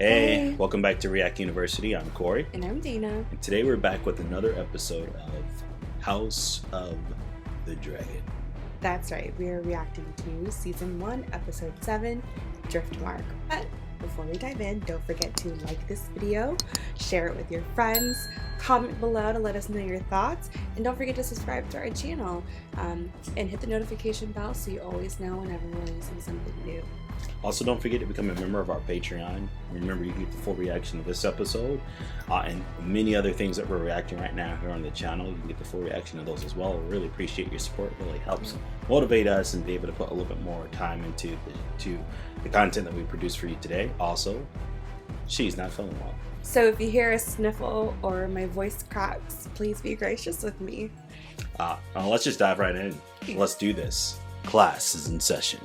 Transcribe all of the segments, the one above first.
Hey, welcome back to React University. I'm Corey. And I'm Dina. And today we're back with another episode of House of the Dragon. That's right. We are reacting to Season 1, Episode 7, Driftmark. But before we dive in, don't forget to like this video, share it with your friends, comment below to let us know your thoughts, and don't forget to subscribe to our channel and hit the notification bell so you always know whenever we release something new. Also, don't forget to become a member of our Patreon. Remember, you can get the full reaction of this episode and many other things that we're reacting right now here on the channel. You can get the full reaction of those as well. We really appreciate your support. It really helps motivate us and be able to put a little bit more time into the content that we produce for you today. Also, she's not feeling well. So if you hear a sniffle or my voice cracks, please be gracious with me. Let's just dive right in. Let's do this. Class is in session.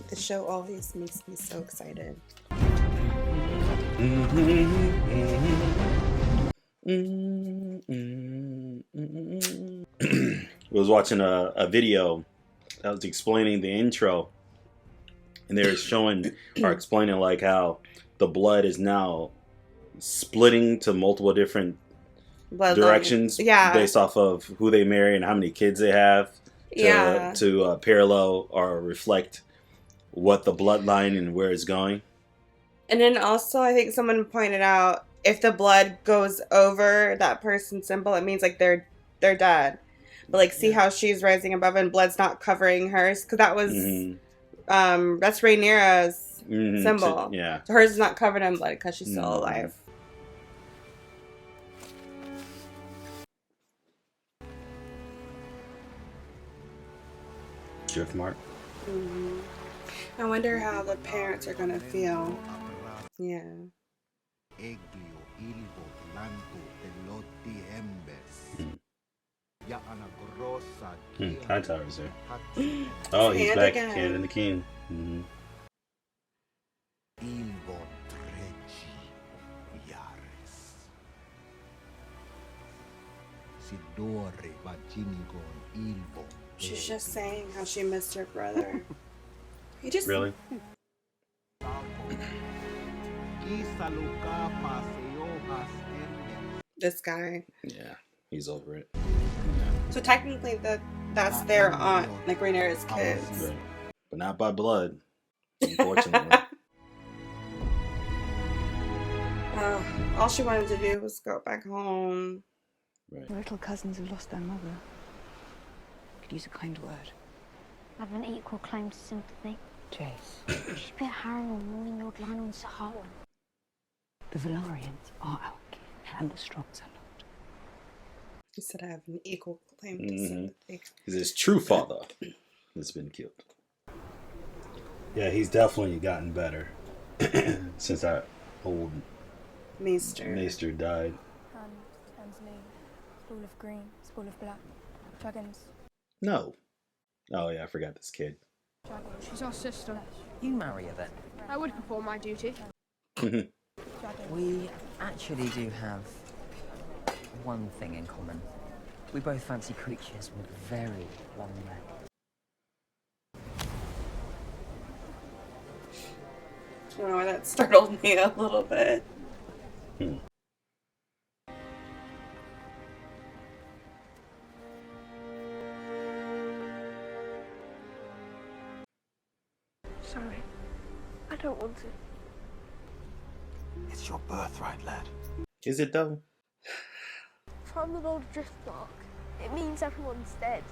The show always makes me so excited. I was watching a video that was explaining the intro, and they were showing or explaining like how the blood is now splitting to multiple different directions based off of who they marry and how many kids they have to parallel or reflect what the bloodline and where it's going. And then also I think someone pointed out if the blood goes over that person's symbol, it means like they're dead. But like see how she's rising above and blood's not covering hers, because that was that's Rhaenyra's symbol. So hers is not covered in blood because she's still alive. Driftmark. I wonder how the parents are gonna feel. Yeah. Hightower's there. Oh, he's back again in the king. She's just saying how she missed her brother. He just really. This guy. Yeah, he's over it. So technically, that's their aunt, like Rhaenyra's kids, right. But not by blood, unfortunately. All she wanted to do was go back home. Right. Little cousins have lost their mother. Could use a kind word. I have an equal claim to sympathy. Jace. She's been harrowing morning Lord Lionel Sahara. The Valarians are our kin, and the Strongs are not. He said I have an equal claim to sympathy. Because his true father has been killed. Yeah, he's definitely gotten better since that old Maester died. Hand turns lean, spool of green, spool of black, dragons. No. Oh yeah, I forgot this kid. She's our sister. You marry her then. I would perform my duty. We actually do have one thing in common. We both fancy creatures with very long legs. I don't know why that startled me a little bit. Sorry. I don't want to. It's your birthright, lad. Is it though? From the Lord Driftmark, it means everyone's dead.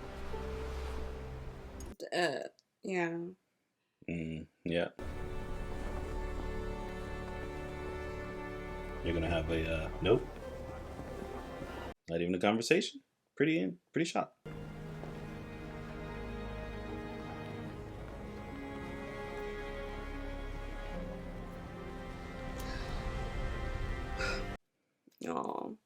Yeah. Yeah. You're gonna have a nope. Not even a conversation. Pretty shocked. Aww.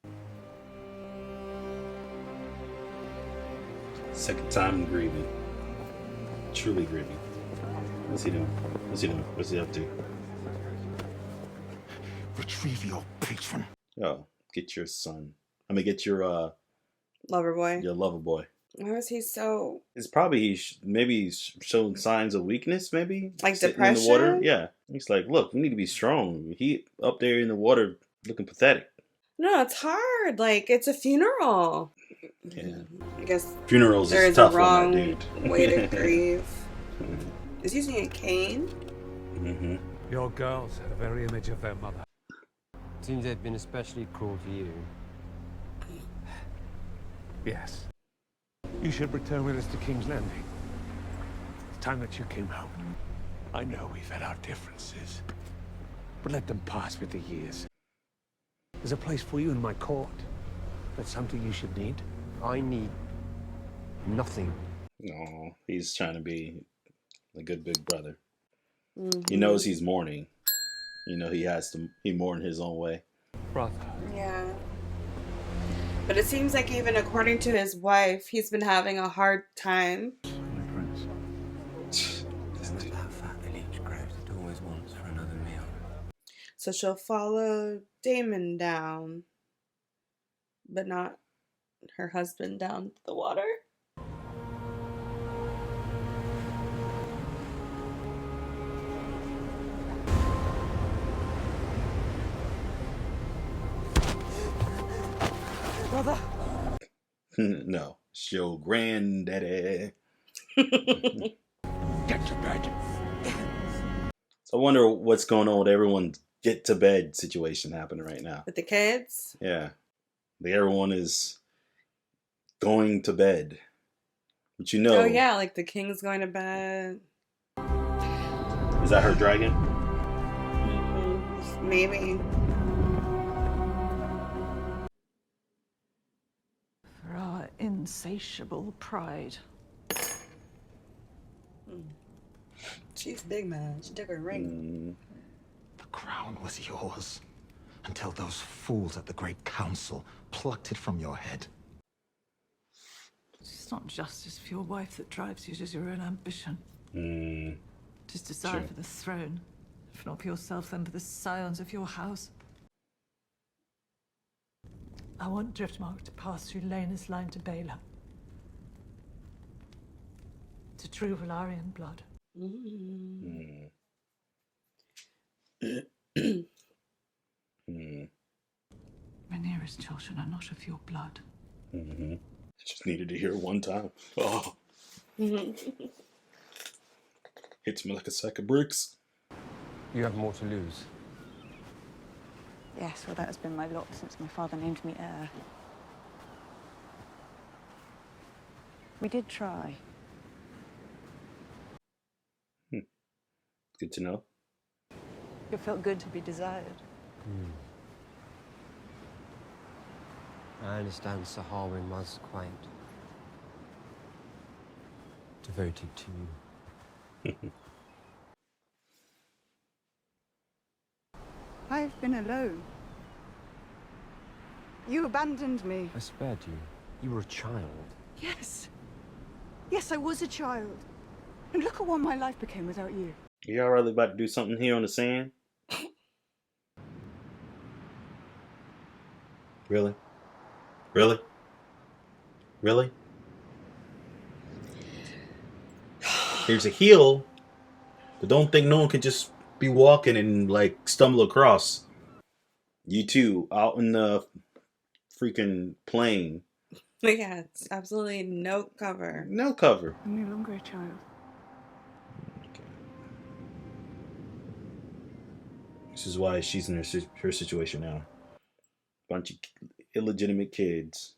Second time grieving. Truly grieving. What's he doing? What's he up to? Retrieve your patron. Oh, get your son. I mean, get your lover boy. Your lover boy. Why was he so It's probably maybe he's showing signs of weakness, maybe like sitting in the water. depression? Yeah, he's like, look, we need to be strong. He up there in the water looking pathetic. No, it's hard. Like it's a funeral. Yeah, I guess funerals there is is a tough on wrong that dude. way to grieve. Is he using a cane? Mm-hmm. Your girls had a very image of their mother. Seems they've been especially cruel to you. Yes. You should return with us to King's Landing. It's time that you came home. I know we've had our differences, but let them pass with the years. There's a place for you in my court. That's something you should need. I need nothing. No, he's trying to be a good big brother. Mm-hmm. He knows he's mourning. You know, he mourn his own way. Brother. Yeah. But it seems like even according to his wife, he's been having a hard time. My prince. Isn't it that fat that each craves it always wants for another meal? So she'll follow Damon down, but not her husband down the water. Brother! No, it's your granddaddy. Get to bed. So I wonder what's going on with everyone's get to bed situation happening right now. With the kids? Yeah. Like everyone is going to bed. But you know. Oh yeah, like the king's going to bed. Is that her dragon? Maybe. For our insatiable pride. She's big, man. She took her ring. The crown was yours until those fools at the Great Council plucked it from your head. It's not justice for your wife that drives you, it is your own ambition. Mm. It is desire Sure. for the throne. If not for yourself, then for the scions of your house. I want Driftmark to pass through Lena's line to Baelor. To true Valarian blood. Mm. Mm. Rhaenyra's children are not of your blood. Mm-hmm. Just needed to hear it one time. Oh. Hits me like a sack of bricks. You have more to lose. Yes, well, that has been my lot since my father named me heir. We did try. Good to know. It felt good to be desired. I understand Sir Harwin was quite devoted to you. I've been alone. You abandoned me. I spared you. You were a child. Yes. Yes, I was a child. And look at what my life became without you. Y'all really about to do something here on the sand? Really? Really? Really? There's a hill, but don't think no one could just be walking and like stumble across. You two out in the freaking plain. Yeah, it's absolutely no cover. No cover. I'm no longer a child. This is why she's in her situation now. Bunch of illegitimate kids.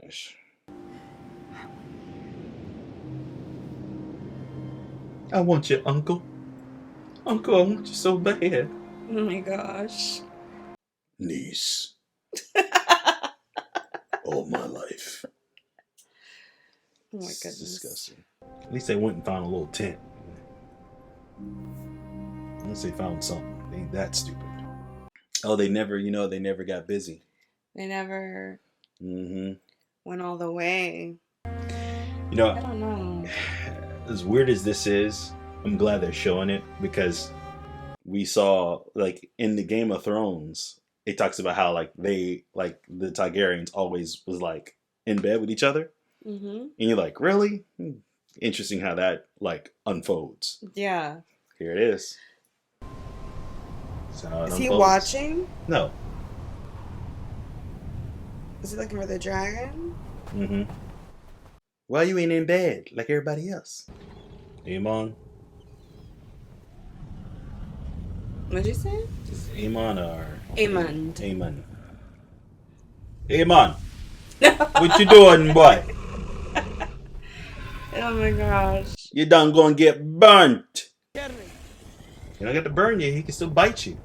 Gosh. I want you, Uncle. Uncle, I want you so bad. Oh my gosh. Niece. All my life. Oh my It's goodness. disgusting. At least they went and found a little tent. Unless they found something. They ain't that stupid. Oh, they never got busy. They never Mm-hmm. went all the way. You know, I don't know. as weird as this is, I'm glad they're showing it because we saw, like, in the Game of Thrones, it talks about how like the Targaryens always was like in bed with each other, and you're like, really? Interesting how that like unfolds. Yeah. Here it is. So is he watching? No. Is he looking for the dragon? Mm-hmm. Why you ain't in bed like everybody else? Aemon. What'd you say? Is it Aemon or Aemon. Aemon. Aemon. What you doing, boy? Oh my gosh. You done gonna get burnt. You don't get to burn you, he can still bite you.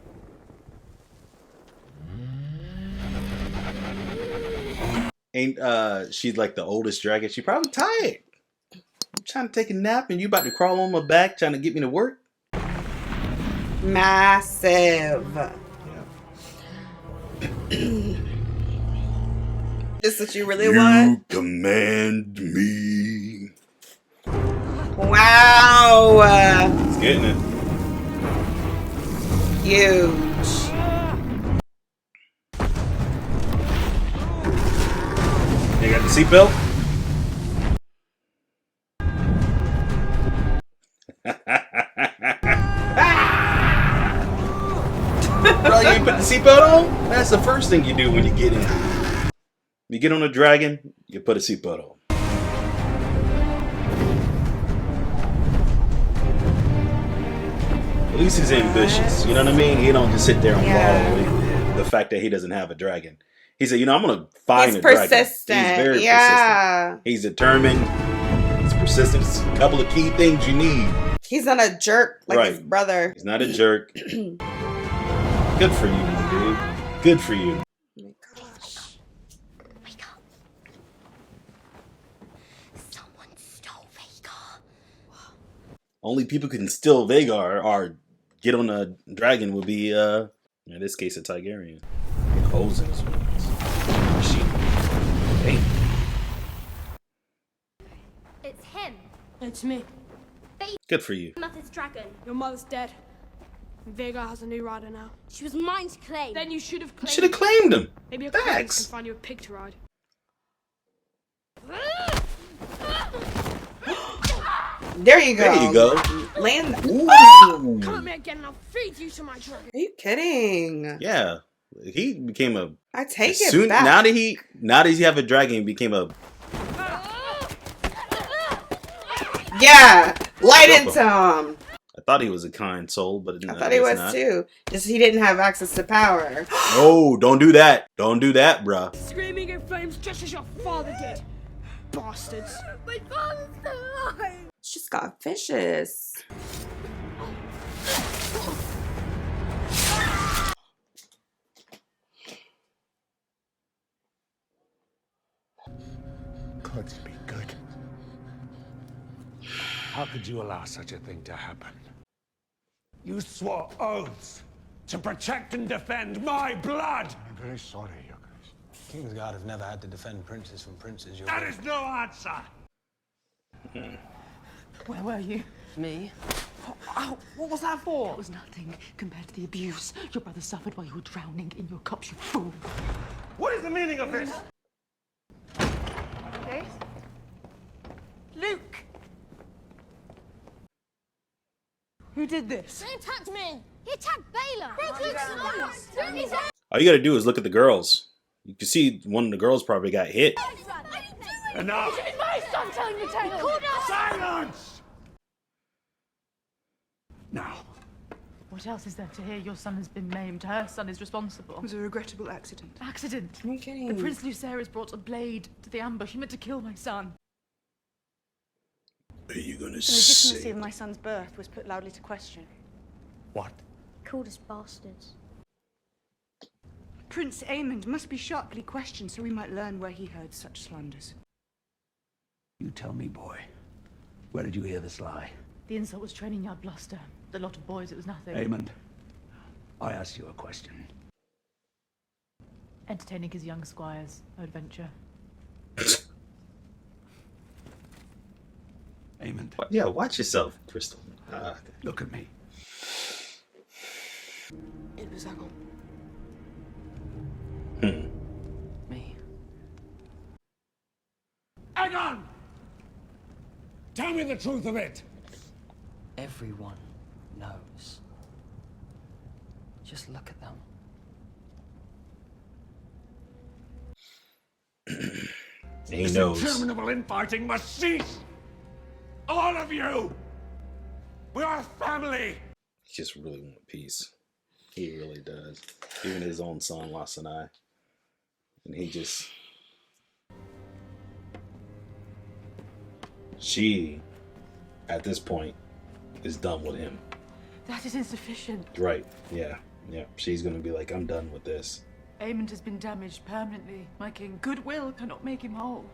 Ain't she's like the oldest dragon. She probably tired. I'm trying to take a nap and you about to crawl on my back trying to get me to work. Massive. Yeah. This what you really want? You command me. Wow. It's getting it. Huge. You got the seatbelt? Bro, you ain't put the seatbelt on? That's the first thing you do when you get in. You get on a dragon, you put a seatbelt on. At least he's ambitious. You know what I mean? He don't just sit there and wallow with the fact that he doesn't have a dragon. He said, you know, I'm going to find a dragon. He's very persistent. He's determined. He's persistent. It's a couple of key things you need. He's not a jerk like his brother. He's not a jerk. Good for you, dude. Good for you. Oh my gosh. Wake up. Someone stole Vhagar. Only people who can steal Vhagar or get on a dragon would be, in this case, a Targaryen. Holes in his wings. Hey. It's him. It's me. Good for you. Mother's dragon. Your mother's dead. Vhagar has a new rider now. She was mine to claim. Then you should have claimed. Should have claimed him. Maybe a can find you a pig to ride. There you go. There you go. Land. Come at me again and I'll feed you to my dragon. Are you kidding? Yeah. He became a. I take it back. Now that he have a dragon, he became a. Yeah, light into him. I thought he was a kind soul, but I thought he was not. Too. Just he didn't have access to power. Oh, don't do that. Don't do that, bruh. Screaming in flames just as your father did. Bastards. My father's still alive. She just got vicious. Gods be good. How could you allow such a thing to happen? You swore oaths to protect and defend my blood! I'm very sorry, Your Grace. King's Guard have never had to defend princes from princes. That is no answer! Where were you? Me? Oh, what was that for? It was nothing compared to the abuse your brother suffered while you were drowning in your cups, you fool. What is the meaning of this? Grace? Luke! Who did this? He attacked me. He attacked Baylor. All you gotta do is look at the girls. You can see one of the girls probably got hit. Enough! It's my son telling the tale. Silence! Now. What else is there to hear? Your son has been maimed. Her son is responsible. It was a regrettable accident. Accident? Are you kidding? The Prince Lucerys brought a blade to the ambush. He meant to kill my son. Are you gonna The legitimacy say? of my son's birth was put loudly to question. What? Called us bastards. Prince Aemond must be sharply questioned so we might learn where he heard such slanders. You tell me, boy. Where did you hear this lie? The insult was training yard bluster. The lot of boys, it was nothing. Aemond, I asked you a question. Entertaining his young squires. Adventure. Aemond. Yeah, watch yourself, Crystal. Look at me. It was Agon. me the truth of it! Everyone knows. Just look at them. He This knows. interminable infighting must cease! All of you! We are family! He just really wants peace. He really does. Even his own son lost an eye. And he just... She, at this point, is done with him. That is insufficient. Right, yeah. Yeah, she's gonna be like, I'm done with this. Aemond has been damaged permanently. My king, goodwill cannot make him whole.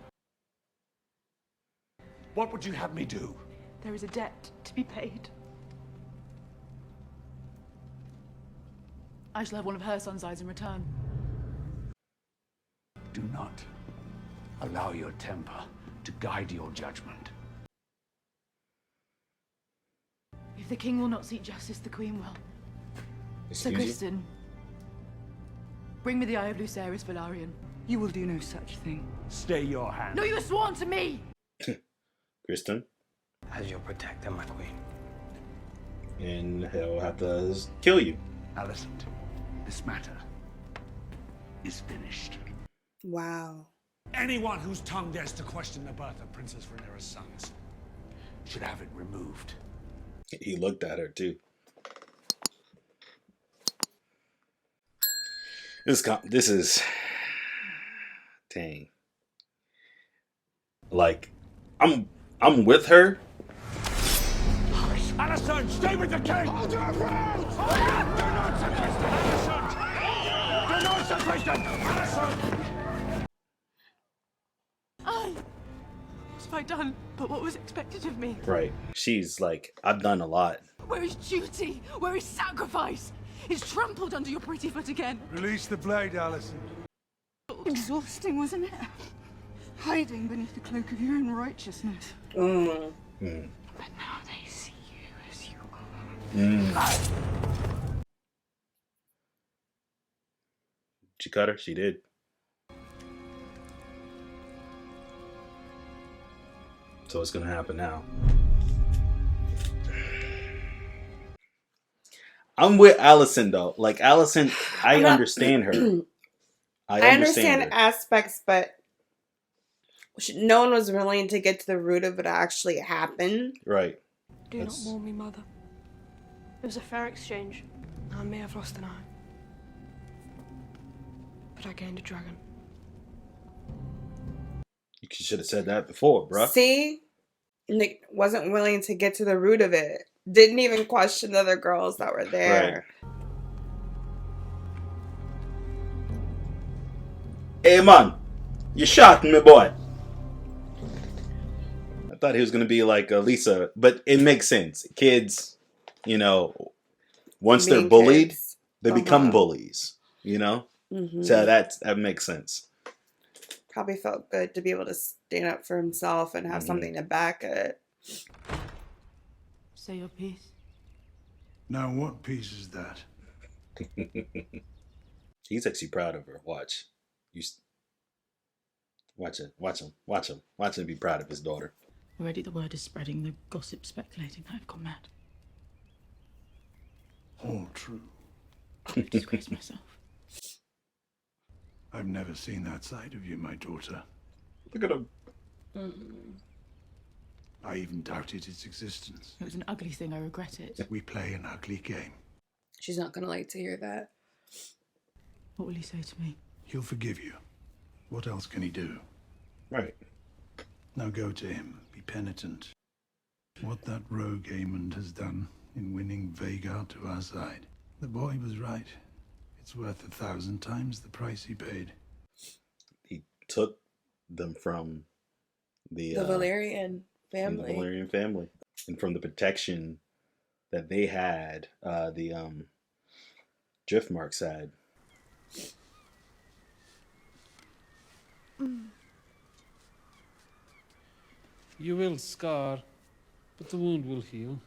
What would you have me do? There is a debt to be paid. I shall have one of her son's eyes in return. Do not allow your temper to guide your judgment. If the king will not seek justice, the queen will. Sir Excuse you? Kristen, bring me the eye of Lucerys Velaryon. You will do no such thing. Stay your hand. No, you have sworn to me! Kristen. As your protector, my queen. And he'll have to kill you. Alicent, this matter is finished. Wow. Anyone whose tongue dares to question the birth of Princess Rhaenyra's sons should have it removed. He looked at her too. This is dang. Like, I'm with her. Alicent, stay with the king! Hold your ground! Do not suppress them, Alicent! Do not suppress them, Alicent! What have I done but what was expected of me? Right. She's like, I've done a lot. Where is duty? Where is sacrifice? It's trampled under your pretty foot again. Release the blade, Alicent. Exhausting, wasn't it? Hiding beneath the cloak of your own righteousness. Mm. But now they see you as you are. She cut her? She did. So what's gonna happen now? I'm with Alicent though. Like Alicent, I understand her. I understand her. aspects, but no one was willing to get to the root of what actually happened. Right. Do not mourn me, mother. It was a fair exchange. I may have lost an eye, but I gained a dragon. You should have said that before, bruh. See? Nick wasn't willing to get to the root of it. Didn't even question the other girls that were there. Right. Hey man, you shot me, boy. I thought he was gonna be like Lisa, but it makes sense. Kids, you know, once they're bullied, they become bullies. You know, so that makes sense. Probably felt good to be able to stand up for himself and have something to back it. Say your piece. Now, what piece is that? He's actually proud of her. Watch. Watch him be proud of his daughter. Already the word is spreading, the gossip speculating. I've gone mad. All true. I disgrace myself. I've never seen that side of you, my daughter. Look at him. I even doubted its existence. It was an ugly thing, I regret it. We play an ugly game. She's not gonna like to hear that. What will he say to me? He'll forgive you. What else can he do? Right. Now go to him. Be penitent. What that rogue Aemond has done in winning Vhagar to our side. The boy was right. It's worth 1,000 times the price he paid. He took them from the Velaryon family. The Velaryon family. And from the protection that they had, the Driftmark side. You will scar, but the wound will heal.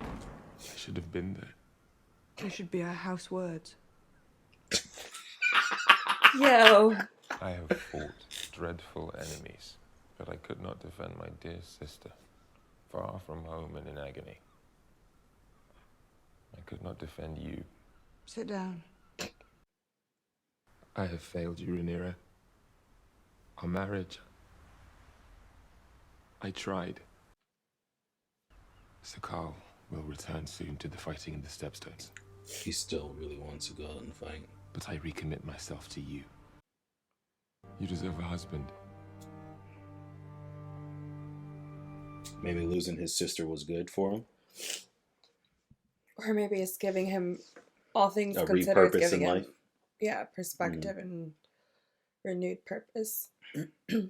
I should have been there. They should be our house words. Yo. I have fought dreadful enemies, But I could not defend my dear sister, far from home and in agony. I could not defend you. Sit down. I have failed you, Rhaenyra. Our marriage. I tried. Sir Carl will return soon to the fighting in the Stepstones. He still really wants to go out and fight. But I recommit myself to you. You deserve a husband. Maybe losing his sister was good for him. Or maybe it's giving him all things A considered, repurpose giving in him life. perspective and renewed purpose. He's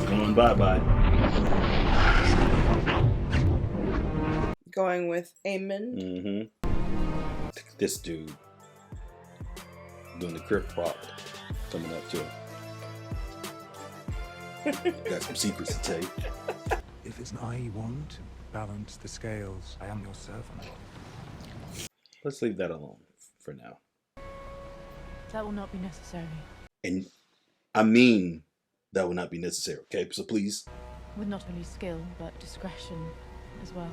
going bye-bye. Going with Aemon. Mm-hmm. This dude doing the crypt prop coming up to him. Got some secrets to tell you. If it's I you want to balance the scales, I am your servant. Let's leave that alone for now. That will not be necessary. And I mean that will not be necessary, okay? So please. With not only skill, but discretion as well.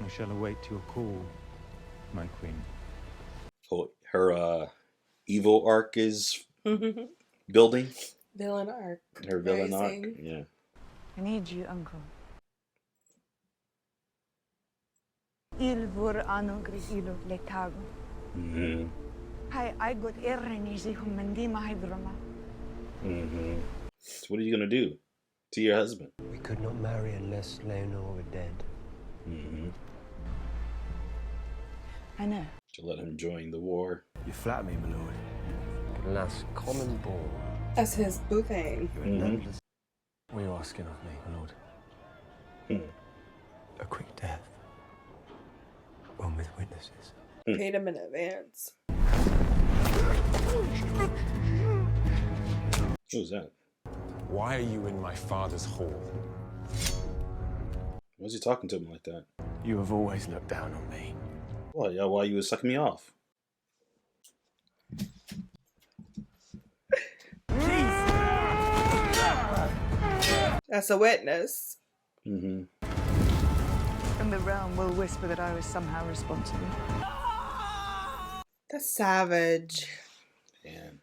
I shall await your call, my queen. Oh, her evil arc is building. Villain arc. Her villain rising. arc, yeah. I need you, uncle. Il vor ano grisilo letago. Mm-hmm. Hai I got errenisi humendima hydroma. Mm-hmm. So what are you gonna do to your husband? We could not marry unless Leonor were dead. Mm-hmm. I know. To let him join the war. You flatter me, my lord. But alas, common born. As his boothang. Mm-hmm. What are you asking of me, my lord? A quick death. One with witnesses. Paid him in advance. Who's that? Why are you in my father's hall? Why is he talking to him like that? You have always looked down on me. Well, yeah, while you was sucking me off. As a witness. Mm-hmm. And the realm will whisper that I was somehow responsible. That's savage. Man.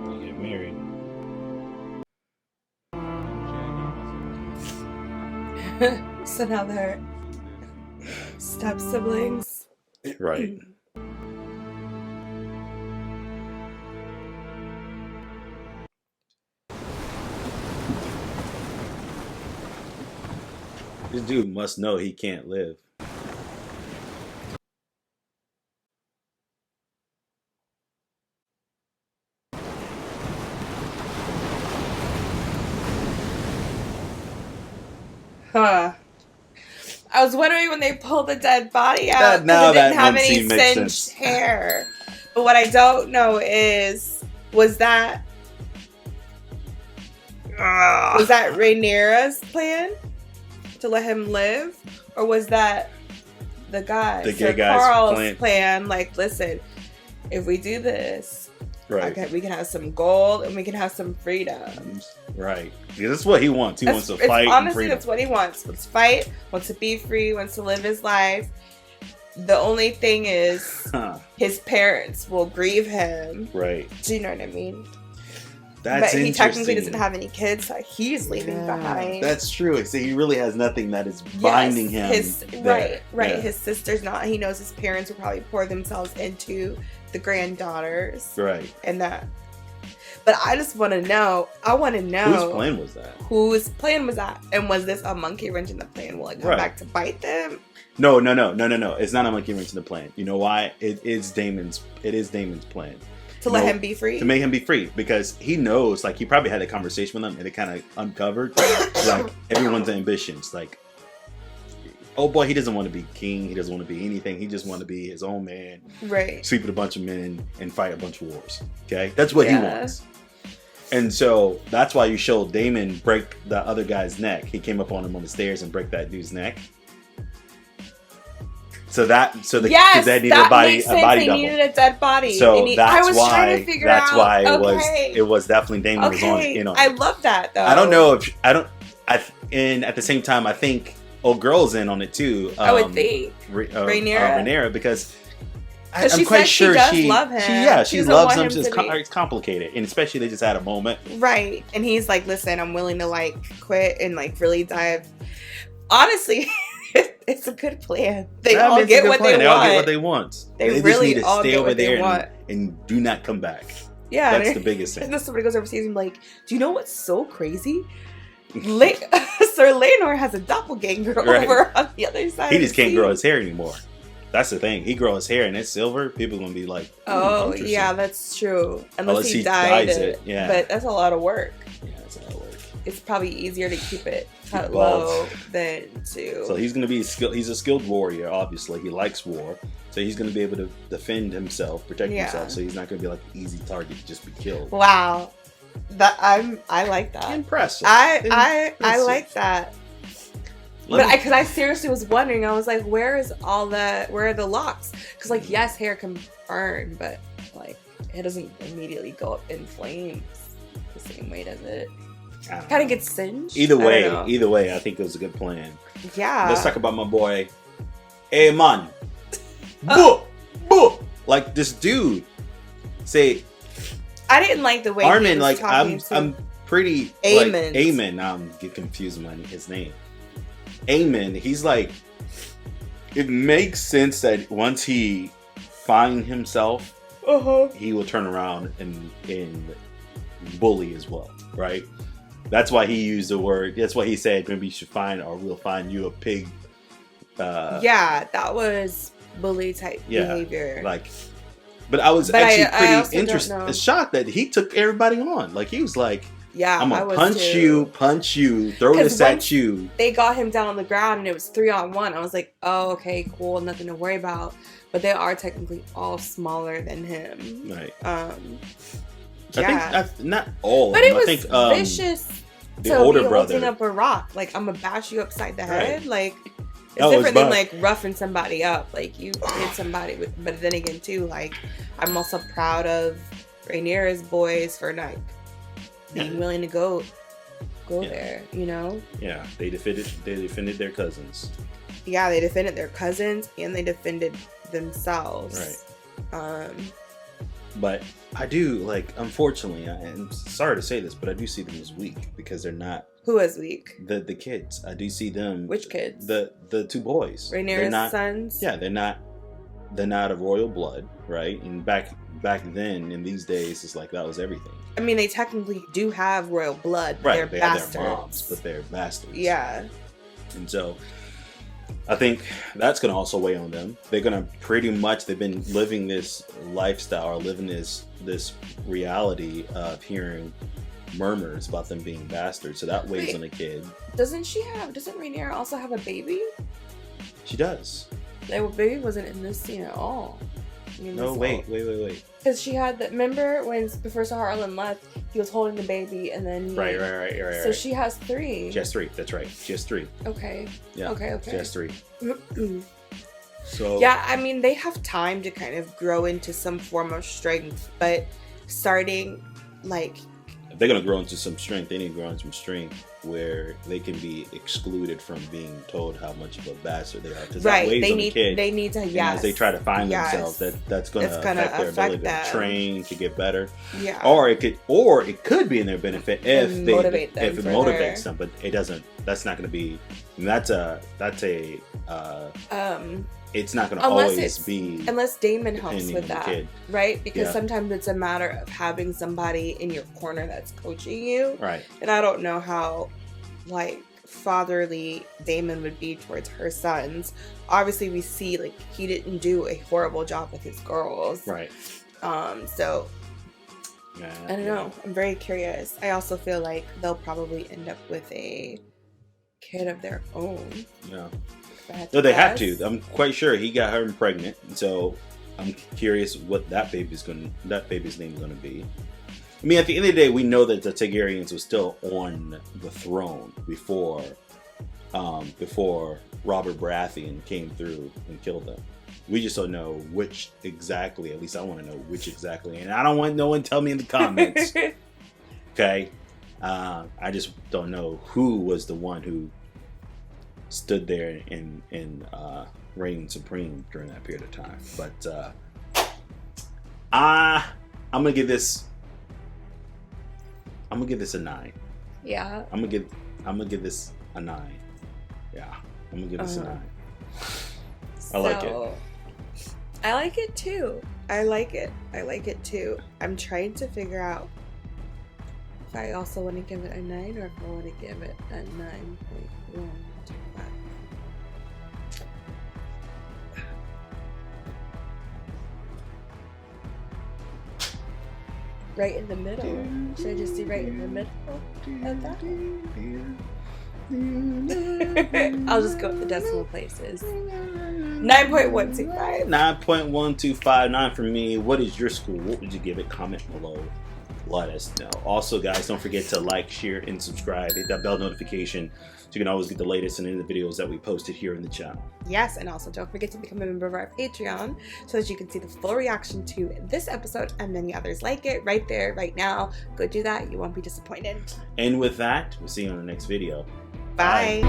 They get married. So now they're step siblings. Right. This dude must know he can't live. Huh. I was wondering when they pulled the dead body out because now it didn't that have one any scene makes singed sense. hair. But what I don't know is, was that Rhaenyra's plan to let him live, or was that the guy, The Sir gay guy's Carl's plan? Like, listen, if we do this, Right. okay, we can have some gold and we can have some freedom. Right. Yeah, that's what he wants. He wants to It's fight and honestly, freedom. that's what he wants. Wants to fight, wants to be free, wants to live his life. The only thing is, his parents will grieve him. Right. Do you know what I mean? That's but he technically interesting. doesn't have any kids that he's leaving behind. That's true. So he really has nothing that is binding him. there. Right. Yeah. His sister's not. He knows his parents will probably pour themselves into the granddaughters. Right. And that. But I just want to know. I want to know. Whose plan was that? Whose plan was that? And was this a monkey wrench in the plan? Will it come Right. back to bite them? No. It's not a monkey wrench in the plan. You know why? It is Damon's plan. To let him be free? To make him be free. Because he knows, like, he probably had a conversation with him and it kind of uncovered, like, everyone's ambitions. Like, oh boy, he doesn't want to be king. He doesn't want to be anything. He just want to be his own man. Right. Sleep with a bunch of men and fight a bunch of wars. Okay? That's what he wants. And so that's why you showed Damon break the other guy's neck. He came up on him on the stairs and break that dude's neck. yes, they needed that a body makes sense. double. They needed a dead body. So I was trying to figure out. It was definitely Damon was on in on it. I love that though. I don't know if and at the same time I think old girl's in on it too. I would think Rhaenyra, because I'm she quite said sure she does love him. She loves him. It's complicated, and especially they just had a moment, right? And he's like, "Listen, I'm willing to like quit and like really dive." Honestly, it's a good plan. They all get what they want. They all get what they want. They just really need to all stay get over what they there want. and do not come back. Yeah, that's the biggest thing. And then somebody goes overseas and be like, "Do you know what's so crazy? Sir Laenor has a doppelganger over on the other side." He just can't grow his hair anymore. That's the thing. He grow his hair and it's silver. People gonna be like, "Oh yeah, that's true." Unless he dyed it. Yeah, but that's a lot of work. Yeah, that's a lot of work. It's probably easier to keep it cut low than to. So he's gonna be he's a skilled warrior. Obviously, he likes war, so he's gonna be able to defend himself, protect himself. So he's not gonna be like an easy target to just be killed. Wow, I like that. Impressive. I like that. But because I seriously was wondering, I was like, where are the locks? Because like, yes, hair can burn, but like, it doesn't immediately go up in flames the same way, does it? Kind of gets singed. Either way, I think it was a good plan. Yeah. Let's talk about my boy, Aemon. Boo, boo. Like this dude. Say. I didn't like the way Armin. He was like talking I'm pretty. Aemon. Like, Aemon. I'm get confused with his name. Aemon. He's like. It makes sense that once he find himself, he will turn around and bully as well, right? That's why he used the word. That's why he said maybe you should find, or we'll find you a pig. Yeah, that was bully type behavior. Like, but I was actually pretty shocked that he took everybody on. Like he was like, "Yeah, I'm gonna punch you, throw this at you." They got him down on the ground, and it was 3-on-1. I was like, "Oh, okay, cool, nothing to worry about." But they are technically all smaller than him, right? Yeah. I think not all. But it was I think, vicious. The older brother holding up a rock, like I'm gonna bash you upside the head. Right. Like it's different than like roughing somebody up. Like you hit somebody with. But then again, too, like I'm also proud of Rhaenyra's boys for like being willing to go there. You know. Yeah, they defended their cousins. Yeah, they defended their cousins and they defended themselves. Right. But I do, like, unfortunately, I'm sorry to say this, but I do see them as weak because they're not. Who is weak? The kids. I do see them. Which kids? The two boys. Rhaenyra's sons? Yeah, they're not of royal blood, right? And back then, in these days, it's like that was everything. I mean, they technically do have royal blood. But right, they're bastards. Have their moms, but they're bastards. Yeah. And so I think that's going to also weigh on them. They're going to they've been living this lifestyle or living this reality of hearing murmurs about them being bastards. So that weighs on the kid. Doesn't Rhaenyra also have a baby? She does. The baby wasn't in this scene at all. No, wait. Because she had remember before Sir Harlan left, he was holding the baby and then Right. So she has 3. She has 3. That's right. She has 3. Okay. Yeah. Okay. She has 3. So yeah, I mean they have time to kind of grow into some form of strength, but starting like if they're gonna grow into some strength, they need to grow into some strength where they can be excluded from being told how much of a bastard they are. Right, that weighs on the kid. they need to. As they try to find themselves, that's gonna affect their ability to train, to get better. Yeah. Or it could be in their benefit if it motivates them, but it doesn't. That's not gonna be. It's not going to always be unless Damon helps with that, right? Because Yeah. sometimes it's a matter of having somebody in your corner that's coaching you, right? And I don't know how, like, fatherly Damon would be towards her sons. Obviously, we see like he didn't do a horrible job with his girls, right? So I don't know. I'm very curious. I also feel like they'll probably end up with a kid of their own. Yeah. No, they have to. I'm quite sure he got her pregnant, so I'm curious what that baby's name is going to be. I mean, at the end of the day, we know that the Targaryens were still on the throne before Robert Baratheon came through and killed them. We just don't know which exactly. At least I want to know which exactly, and I don't want no one tell me in the comments. Okay, I just don't know who was the one who stood there and reigned supreme during that period of time. But I'm gonna give this a 9. Yeah. I'm gonna give this a 9. Yeah, I'm gonna give this a 9. I like it. I like it too. I like it too. I'm trying to figure out if I also want to give it a 9 or if I want to give it a 9.125. Right in the middle. Should I just do right in the middle of that? I'll just go with the decimal places. 9.125. 9.125. 9 for me. What is your school? What would you give it? Comment below. Let us know. Also, guys, don't forget to like, share, and subscribe. Hit that bell notification so you can always get the latest and the videos that we posted here in the channel. Yes, and also don't forget to become a member of our Patreon so that you can see the full reaction to this episode and many others like it right there, right now. Go do that. You won't be disappointed. And with that, we'll see you on the next video. Bye.